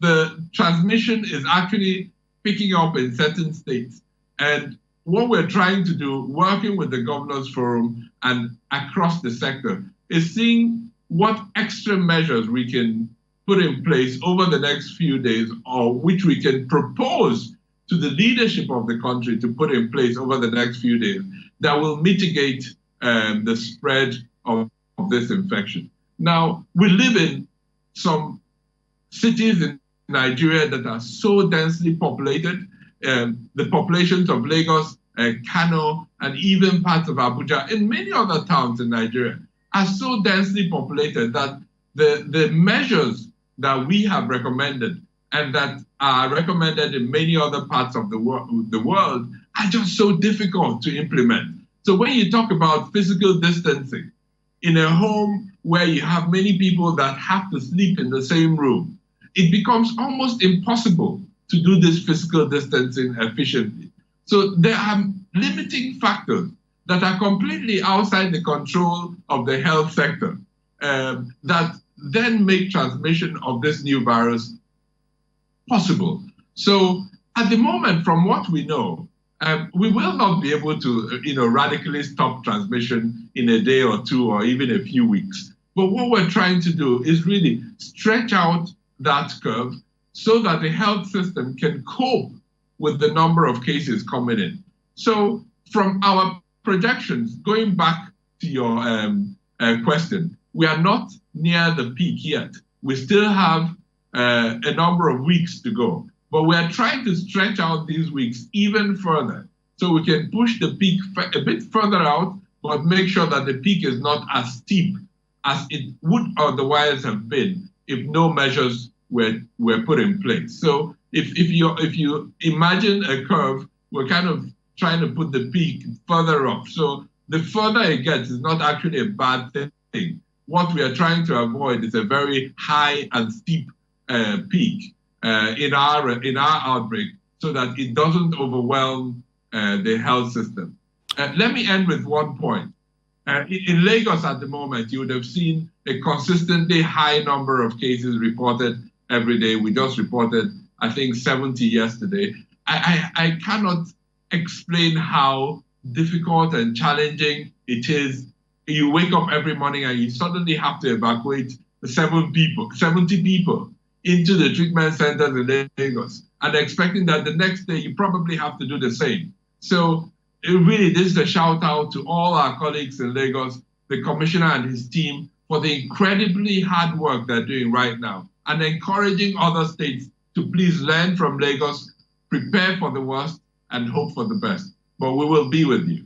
the transmission is actually picking up in certain states. And what we're trying to do, working with the Governors Forum and across the sector, is seeing what extra measures we can put in place over the next few days, or which we can propose to the leadership of the country to put in place over the next few days that will mitigate the spread of this infection. Now, we live in some cities in Nigeria that are so densely populated. The populations of Lagos, Kano, and even parts of Abuja, and many other towns in Nigeria are so densely populated that the measures that we have recommended and that are recommended in many other parts of the world are just so difficult to implement. So when you talk about physical distancing in a home where you have many people that have to sleep in the same room, it becomes almost impossible to do this physical distancing efficiently. So there are limiting factors that are completely outside the control of the health sector that then make transmission of this new virus possible. So at the moment, from what we know, we will not be able to radically stop transmission in a day or two or even a few weeks. But what we're trying to do is really stretch out that curve so that the health system can cope with the number of cases coming in. So from our projections, going back to your question, we are not near the peak yet. We still have a number of weeks to go, but we are trying to stretch out these weeks even further so we can push the peak a bit further out, but make sure that the peak is not as steep as it would otherwise have been if no measures were put in place. So if you imagine a curve, we're kind of trying to put the peak further up. So the further it gets is not actually a bad thing. What we are trying to avoid is a very high and steep peak in our outbreak, so that it doesn't overwhelm the health system. Let me end with one point. In Lagos at the moment, you would have seen a consistently high number of cases reported every day. We just reported, I think, 70 yesterday. I cannot explain how difficult and challenging it is. You wake up every morning and you suddenly have to evacuate 70 people into the treatment centers in Lagos, and expecting that the next day you probably have to do the same. So really, this is a shout out to all our colleagues in Lagos, the commissioner and his team, for the incredibly hard work they're doing right now, and encouraging other states to please learn from Lagos, prepare for the worst, and hope for the best. But we will be with you.